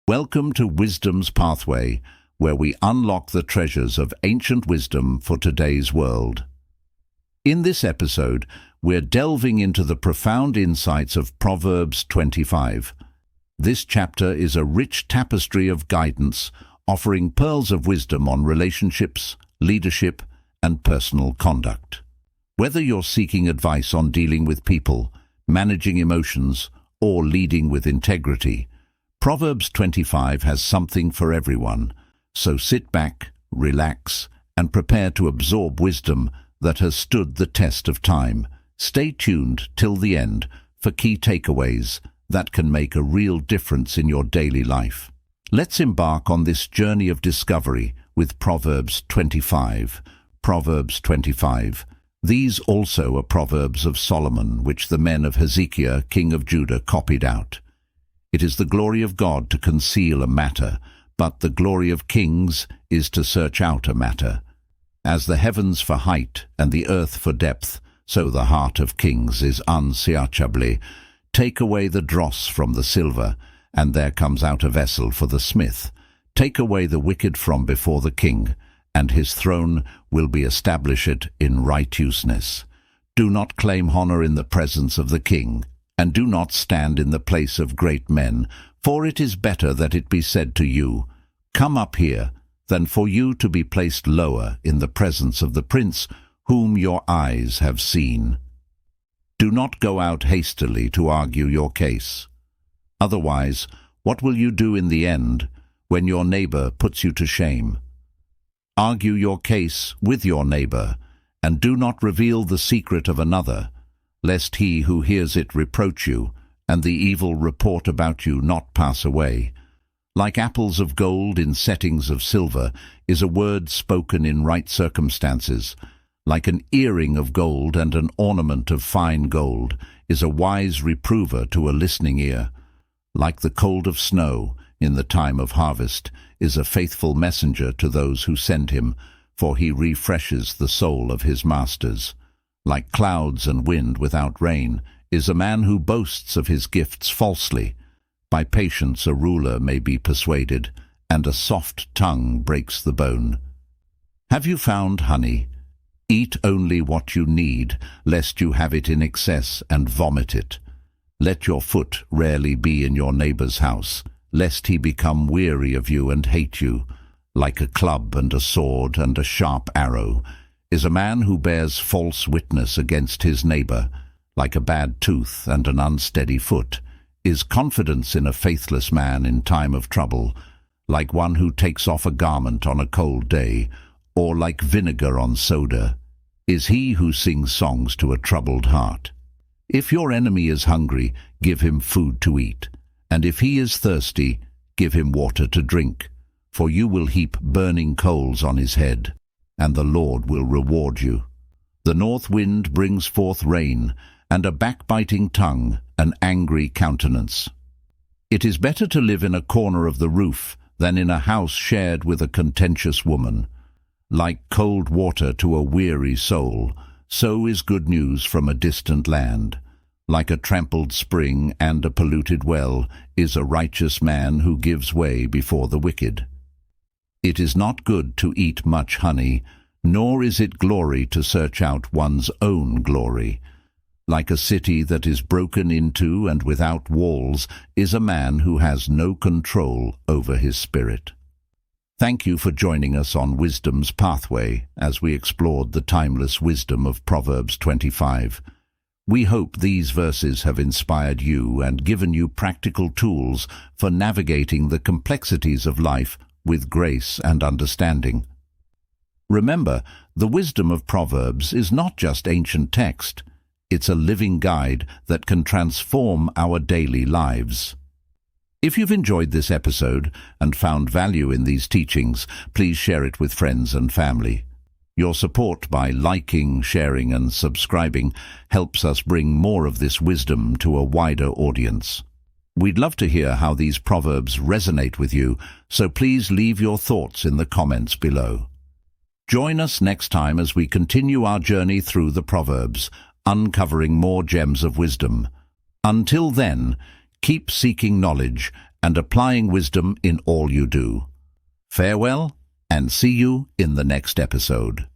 Welcome to Wisdom's Pathway, where we unlock the treasures of ancient wisdom for today's world. In this episode, we're delving into the profound insights of Proverbs 25. This chapter is a rich tapestry of guidance, offering pearls of wisdom on relationships, leadership, and personal conduct. Whether you're seeking advice on dealing with people, managing emotions, or leading with integrity, Proverbs 25 has something for everyone. So sit back, relax, and prepare to absorb wisdom that has stood the test of time. Stay tuned till the end for key takeaways that can make a real difference in your daily life. Let's embark on this journey of discovery with Proverbs 25. Proverbs 25. These also are Proverbs of Solomon, which the men of Hezekiah, king of Judah, copied out. It is the glory of God to conceal a matter, but the glory of kings is to search out a matter. As the heavens for height and the earth for depth, so the heart of kings is unsearchably. Take away the dross from the silver, and there comes out a vessel for the smith. Take away the wicked from before the king, and his throne will be established in righteousness. Do not claim honor in the presence of the king, and do not stand in the place of great men, for it is better that it be said to you, "Come up here," than for you to be placed lower in the presence of the prince whom your eyes have seen. Do not go out hastily to argue your case. Otherwise, what will you do in the end when your neighbor puts you to shame? Argue your case with your neighbor, and do not reveal the secret of another, lest he who hears it reproach you, and the evil report about you not pass away. Like apples of gold in settings of silver is a word spoken in right circumstances. Like an earring of gold and an ornament of fine gold is a wise reprover to a listening ear. Like the cold of snow in the time of harvest is a faithful messenger to those who send him, for he refreshes the soul of his masters. Like clouds and wind without rain is a man who boasts of his gifts falsely. By patience a ruler may be persuaded, and a soft tongue breaks the bone. Have you found honey? Eat only what you need, lest you have it in excess and vomit it. Let your foot rarely be in your neighbor's house, lest he become weary of you and hate you. Like a club and a sword and a sharp arrow is a man who bears false witness against his neighbor. Like a bad tooth and an unsteady foot is confidence in a faithless man in time of trouble. Like one who takes off a garment on a cold day, or like vinegar on soda, is he who sings songs to a troubled heart. If your enemy is hungry, give him food to eat, and if he is thirsty, give him water to drink, for you will heap burning coals on his head, and the Lord will reward you. The north wind brings forth rain, and a backbiting tongue an angry countenance. It is better to live in a corner of the roof than in a house shared with a contentious woman. Like cold water to a weary soul, so is good news from a distant land. Like a trampled spring and a polluted well is a righteous man who gives way before the wicked. It is not good to eat much honey, nor is it glory to search out one's own glory. Like a city that is broken into and without walls is a man who has no control over his spirit. Thank you for joining us on Wisdom's Pathway as we explored the timeless wisdom of Proverbs 25. We hope these verses have inspired you and given you practical tools for navigating the complexities of life with grace and understanding. Remember, the wisdom of Proverbs is not just ancient text. It's a living guide that can transform our daily lives. If you've enjoyed this episode and found value in these teachings, please share it with friends and family. Your support by liking, sharing, and subscribing helps us bring more of this wisdom to a wider audience. We'd love to hear how these proverbs resonate with you, so please leave your thoughts in the comments below. Join us next time as we continue our journey through the Proverbs, uncovering more gems of wisdom. Until then, keep seeking knowledge and applying wisdom in all you do. Farewell, and see you in the next episode.